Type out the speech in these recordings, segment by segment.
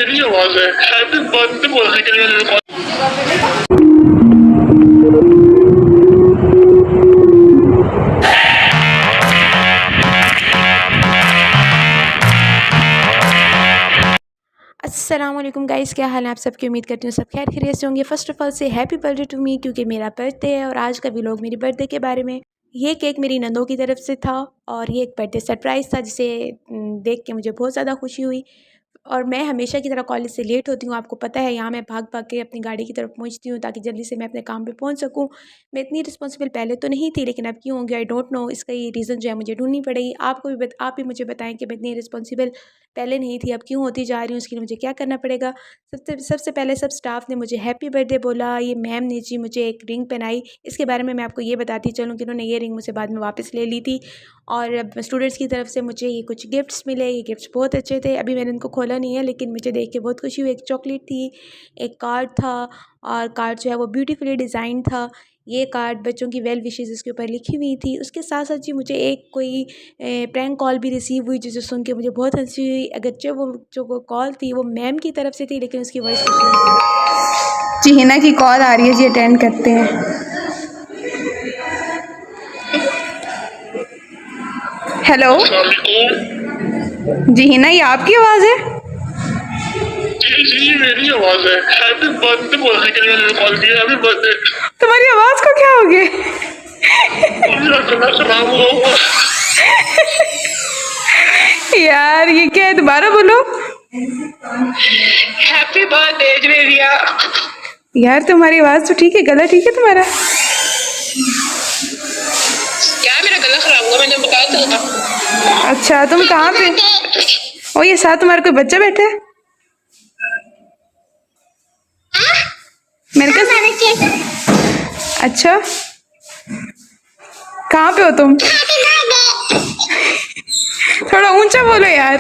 मेरी आवाज है। हैप्पी बर्थडे बोलने के लिए मैंने अस्सलाम वालेकुम गाइस, क्या हाल है आप सबकी। उम्मीद करती हूँ सब खैर खैरियत से होंगे। फ़र्स्ट ऑफ़ ऑल से हैप्पी बर्थडे टू मी, क्योंकि मेरा बर्थडे है और आज का व्लॉग मेरी बर्थडे के बारे में। ये केक मेरी नंदों की तरफ से था और ये एक बर्थडे सरप्राइज़ था, जिसे देख के मुझे बहुत ज़्यादा खुशी हुई। और मैं हमेशा की तरह कॉलेज से लेट होती हूँ, आपको पता है। यहाँ मैं भाग भाग के अपनी गाड़ी की तरफ पहुँचती हूँ ताकि जल्दी से मैं अपने काम पे पहुँच सकूँ। मैं इतनी रिस्पॉन्सिबल पहले तो नहीं थी, लेकिन अब क्यों हो गया आई डोंट नो। इसका ये रीज़न जो है मुझे ढूंढनी पड़ेगी। आप भी मुझे बताएं कि मैं इतनी रिस्पॉन्सिबल पहले नहीं थी, अब क्यों होती जा रही हूँ। उसके लिए मुझे क्या करना पड़ेगा। सबसे पहले सब स्टाफ ने मुझे हैप्पी बर्थडे बोला। ये मैम ने जी मुझे एक रिंग पहनाई। इसके बारे में मैं आपको ये बताती चलूँ कि उन्होंने ये रिंग मुझसे बाद में वापस ले ली थी। और स्टूडेंट्स की तरफ से मुझे ये कुछ गिफ्ट्स मिले। ये गिफ्ट्स बहुत अच्छे थे। अभी मैंने इनको खोला नहीं है, लेकिन मुझे देख के बहुत खुशी हुई। एक चॉकलेट थी, एक कार्ड था, और कार्ड जो है वो ब्यूटीफुली डिज़ाइन था। ये कार्ड बच्चों की वेल विशेज़ इसके ऊपर लिखी हुई थी। उसके साथ साथ जी मुझे एक कोई प्रैंक कॉल भी रिसीव हुई, जिसे सुन के मुझे बहुत हंसी हुई। अगरचे वो जो कॉल थी वो मैम की तरफ से थी, लेकिन उसकी वॉइस को सुन के जी हिना की कॉल आ रही है जी, अटेंड करते हैं। हेलो जी हिना, ये आपकी आवाज़ है? जी मेरी आवाज है। हैप्पी बर्थडे बोलने के लिए मैंने कॉल किया। Happy birthday. तुम्हारी आवाज़ को क्या हो गया? मेरा गला खराब हुआ। यार ये क्या है, दोबारा बोलो। Happy birthday Javeria. यार तुम्हारी आवाज़ तो ठीक है, गला ठीक है तुम्हारा? यार मेरा गला खराब हुआ, मैंने बताया था। अच्छा, तुम कहाँ पे? ओ ये साथ तुम्हारा कोई बच्चा बैठा है? मेरे को अच्छा, कहाँ पे हो तुम? थोड़ा ऊंचा बोलो यार।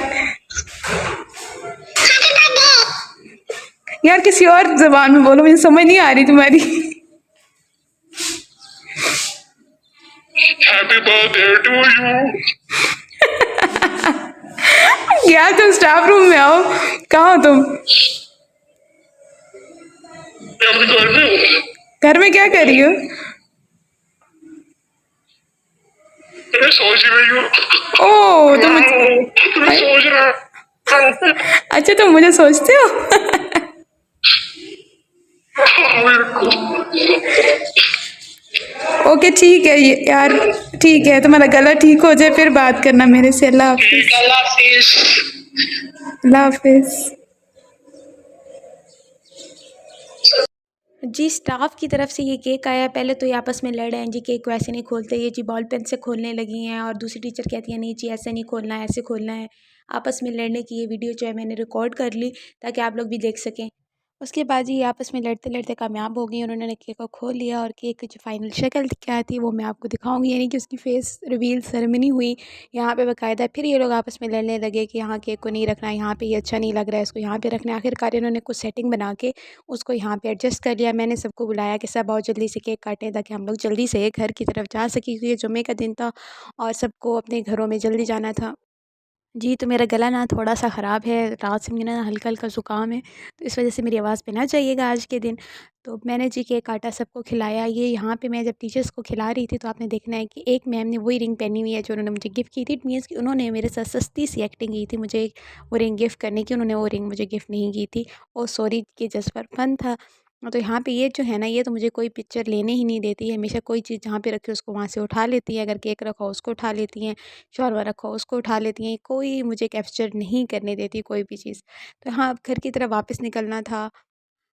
यार किसी और जबान में बोलो, मुझे समझ नहीं आ रही तुम्हारी। Happy birthday to you. यार तुम स्टाफ रूम में आओ। कहाँ हो तुम? मैं अपने घर में हूँ। घर में क्या कर रही हो? मैं सोच रही हूँ। ओ तुम मैं सोच रहा। अच्छा तुम मुझे सोचते हो? ओके ठीक है यार, ठीक है, तुम्हारा गला ठीक हो जाए फिर बात करना मेरे से। अल्लाह हाफिज। अल्लाह हाफिज। जी स्टाफ की तरफ से ये केक आया। पहले तो ये आपस में लड़ रहे हैं जी, केक वैसे नहीं खोलते। ये जी बॉल पेन से खोलने लगी हैं, और दूसरी टीचर कहती है नहीं जी ऐसे नहीं खोलना है, ऐसे खोलना है। आपस में लड़ने की ये वीडियो जो है मैंने रिकॉर्ड कर ली ताकि आप लोग भी देख सकें। उसके बाद जी ये आपस में लड़ते लड़ते कामयाब हो गई। उन्होंने केक को खोल लिया और केक की जो फाइनल शक्ल क्या थी वो मैं आपको दिखाऊंगी, यानी कि उसकी फेस रिवील सेरेमनी हुई यहाँ पे बाकायदा। फिर ये लोग आपस में लड़ने लगे कि यहाँ केक को नहीं रखना, यहाँ पे ये अच्छा नहीं लग रहा है, इसको यहाँ पे रखना है। आखिरकार इन्होंने कुछ सेटिंग बना के उसको यहाँ पे एडजस्ट कर लिया। मैंने सबको बुलाया कि सब बहुत जल्दी से केक काटें ताकि हम लोग जल्दी से घर की तरफ जा सकें, क्योंकि ये जुम्मे का दिन था और सबको अपने घरों में जल्दी जाना था। जी, तो मेरा गला ना थोड़ा-सा ख़राब है, रात से मुझे ना हल्का-हल्का ज़ुकाम है, तो इस वजह से मेरी आवाज़ पे ना जाइएगा आज के दिन। तो मैंने जी केक काटा, सबको खिलाया। ये यहाँ पे मैं जब टीचर्स को खिला रही थी, तो आपने देखना है कि एक मैम ने वही रिंग पहनी हुई है जो उन्होंने मुझे गिफ्ट की थी। इट मीन्स कि उन्होंने मेरे साथ सस्ती सी एक्टिंग की थी मुझे वो रिंग गिफ्ट करने की। उन्होंने वो रिंग मुझे गिफ्ट नहीं की थी। ओह सॉरी कि जस्ट फॉर फन था। तो यहाँ पे ये जो है ना, ये तो मुझे कोई पिक्चर लेने ही नहीं देती है। हमेशा कोई चीज़ जहाँ पे रखी हो उसको वहाँ से उठा लेती है। अगर केक रखा हो उसको उठा लेती हैं, शॉर्मा रखा हो उसको उठा लेती हैं। कोई मुझे कैप्चर नहीं करने देती कोई भी चीज़। तो हाँ, अब घर की तरफ वापस निकलना था,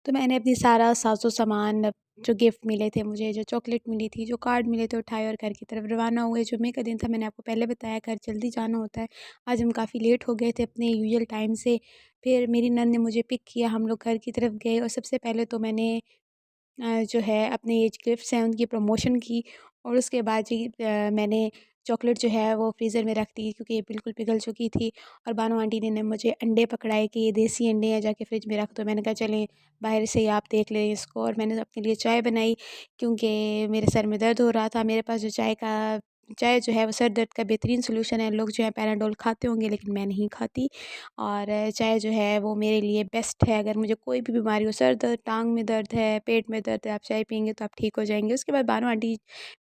तो मैंने अपनी सारा साज़ो-सामान जो गिफ्ट मिले थे मुझे, जो चॉकलेट मिली थी, जो कार्ड मिले थे, उठाए और घर की तरफ रवाना हुए। जुम्मे का दिन था, मैंने आपको पहले बताया घर जल्दी जाना होता है। आज हम काफ़ी लेट हो गए थे अपने यूजुअल टाइम से। फिर मेरी नंद ने मुझे पिक किया, हम लोग घर की तरफ गए और सबसे पहले तो मैंने जो है अपने ये गिफ्ट्स हैं उनकी प्रमोशन की। और उसके बाद जी मैंने चॉकलेट जो है वो फ्रीज़र में रख दी, क्योंकि ये बिल्कुल पिघल चुकी थी। और बानो आंटी ने मुझे अंडे पकड़ाए कि ये देसी अंडे हैं, जाके फ्रिज में रख दो। मैंने कहा चलें बाहर से ही आप देख लें इसको। और मैंने अपने लिए चाय बनाई, क्योंकि मेरे सर में दर्द हो रहा था। मेरे पास जो चाय का चाय जो है वो सर दर्द का बेहतरीन सलूशन है। लोग जो है पैराडोल खाते होंगे लेकिन मैं नहीं खाती। और चाय जो है वो मेरे लिए बेस्ट है। अगर मुझे कोई भी बीमारी हो, सर दर्द, टांग में दर्द है, पेट में दर्द है, आप चाय पिएंगे तो आप ठीक हो जाएंगे। उसके बाद बानो आंटी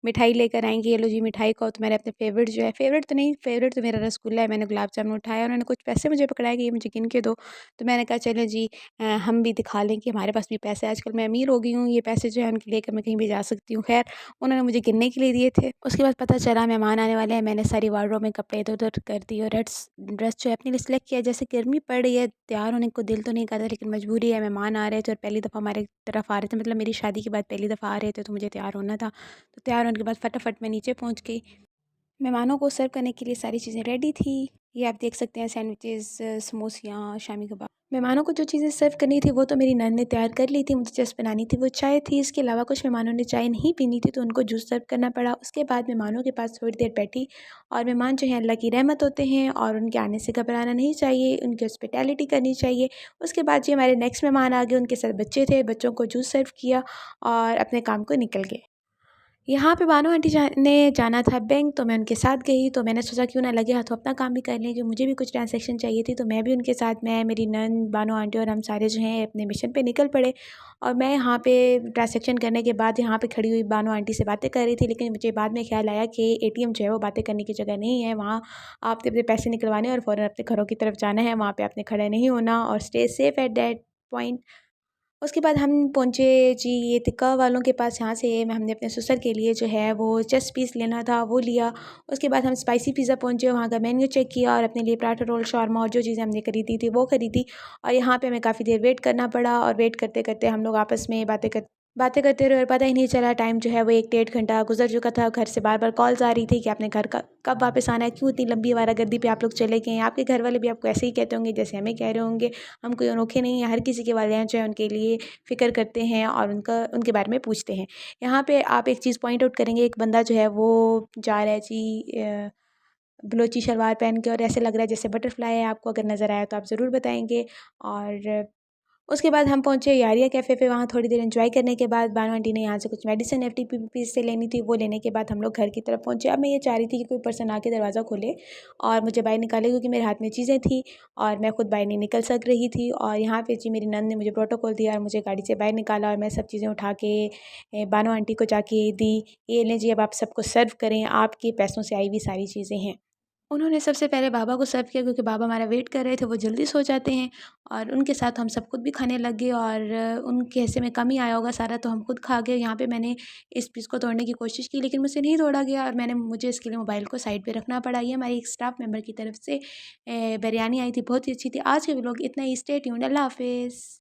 मिठाई लेकर आएंगी। ये लो जी मिठाई को। तो मैंने अपने फेवरेट जो है, फेवरेट तो नहीं, फेवरेट तो मेरा रसगुल्ला है। मैंने गुलाब जामुन उठाया, उन्होंने कुछ पैसे मुझे पकड़ाए कि ये मुझे गिन के दो। तो मैंने कहा चलो जी, हम भी दिखा लें कि हमारे पास भी पैसे। आजकल मैं अमीर हो गई हूँ, ये पैसे जो है उनके लेकर मैं कहीं भी जा सकती हूँ। खैर, उन्होंने मुझे गिनने के लिए दिए थे। उसके बाद पता चला मेहमान आने वाले हैं। मैंने सारी वार्डरोब में कपड़े इधर-उधर कर दिए और ड्रेस जो है अपने लिए सिलेक्ट किया। जैसे गर्मी पड़ रही है, तैयार होने को दिल तो नहीं करता लेकिन मजबूरी है। मेहमान आ रहे थे और पहली दफ़ा हमारे तरफ आ रहे थे, मतलब मेरी शादी के बाद पहली दफ़ा आ रहे थे, तो मुझे तैयार होना था। तो तैयार होने के बाद फटाफट मैं नीचे पहुँच गई। मेहमानों को सर्व करने के लिए सारी चीज़ें रेडी थी। ये आप देख सकते हैं, सैंडविचेस, समोसियाँ, शामी कबाब। मेहमानों को जो चीज़ें सर्व करनी थी वो तो मेरी नंद ने तैयार कर ली थी, मुझे जस्ट बनानी थी वो चाय थी। इसके अलावा कुछ मेहमानों ने चाय नहीं पीनी थी तो उनको जूस सर्व करना पड़ा। उसके बाद मेहमानों के पास थोड़ी देर बैठी। और मेहमान जो हैं अल्लाह की रहमत होते हैं और उनके आने से घबराना नहीं चाहिए, उनकी हॉस्पिटैलिटी करनी चाहिए। उसके बाद जी हमारे नेक्स्ट मेहमान आ गए, उनके साथ बच्चे थे, बच्चों को जूस सर्व किया और अपने काम को निकल गए। यहाँ पे बानो आंटी ने जाना था बैंक, तो मैं उनके साथ गई। तो मैंने सोचा क्यों ना लगे हाथों अपना काम भी कर लें, जो मुझे भी कुछ ट्रांसैक्शन चाहिए थी। तो मैं भी उनके साथ, मैं, मेरी नंद, बानो आंटी और हम सारे जो हैं अपने मिशन पे निकल पड़े। और मैं यहाँ पे ट्रांसैक्शन करने के बाद यहाँ पे खड़ी हुई बानो आंटी से बातें कर रही थी। लेकिन मुझे बाद में ख्याल आया कि एटीएम जो है वो बातें करने की जगह नहीं है। वहाँ आपने अपने पैसे निकलवाने और फ़ौरन अपने घरों की तरफ जाना है, वहाँ पे आपने खड़ा नहीं होना और stay safe at that point. उसके बाद हम पहुँचे जी ये टिक्का वालों के पास। यहाँ से हमने अपने ससुर के लिए जो है वो चेस्ट पीस लेना था, वो लिया। उसके बाद हम स्पाइसी पिज़्ज़ा पहुँचे, वहाँ का मेन्यू चेक किया और अपने लिए पराठा रोल, शॉर्मा और जो चीज़ें हमने खरीदी थी वो खरीदी। और यहाँ पे हमें काफ़ी देर वेट करना पड़ा और वेट करते करते हम लोग आपस में बातें करते रहे और पता ही नहीं चला टाइम जो है वो 1 डेढ़ घंटा गुजर चुका था। घर से बार बार कॉल्स आ रही थी कि आपने घर का कब वापस आना है, क्यों इतनी लंबी आवारागर्दी पे आप लोग चले गए हैं। आपके घर वाले भी आपको ऐसे ही कहते होंगे जैसे हमें कह रहे होंगे। हम कोई अनोखे नहीं हैं, हर किसी के वालिदैन जो है उनके लिए फ़िक्र करते हैं और उनके बारे में पूछते हैं। यहाँ पे आप एक चीज़ पॉइंट आउट करेंगे, एक बंदा जो है वो जा रहा है जी बलोची शलवार पहन के और ऐसे लग रहा है जैसे बटरफ्लाई है। आपको अगर नज़र आया तो आप ज़रूर बताएँगे। और उसके बाद हम पहुँचे यारिया कैफ़े पे। वहाँ थोड़ी देर एंजॉय करने के बाद बानो आंटी ने यहाँ से कुछ मेडिसिन एफटीपी से लेनी थी, वो लेने के बाद हम लोग घर की तरफ पहुँचे। अब मैं ये चाह रही थी कि कोई पर्सन आके दरवाज़ा खोले और मुझे बाहर निकाले, क्योंकि मेरे हाथ में चीज़ें थी और मैं खुद बाहर नहीं निकल सक रही थी। और यहाँ पे जी मेरी नंद ने मुझे प्रोटोकॉल दिया और मुझे गाड़ी से बाहर निकाला और मैं सब चीज़ें उठा के बानो आंटी को जाके दी। ये लें जी, अब आप सबको सर्व करें, आपके पैसों से आई हुई सारी चीज़ें हैं। उन्होंने सबसे पहले बाबा को सर्व किया, क्योंकि बाबा हमारा वेट कर रहे थे, वो जल्दी सो जाते हैं। और उनके साथ हम सब खुद भी खाने लग गए और उनके हिस्से में कम ही आया होगा सारा, तो हम खुद खा गए। यहाँ पे मैंने इस पीस को तोड़ने की कोशिश की लेकिन मुझसे नहीं तोड़ा गया और मुझे इसके लिए मोबाइल को साइड पे रखना पड़ा। ये हमारी एक स्टाफ मेंबर की तरफ से बिरयानी आई थी, बहुत ही अच्छी थी। आज के व्लॉग इतना ही। Stay tuned. अल्लाह हाफ़िज़।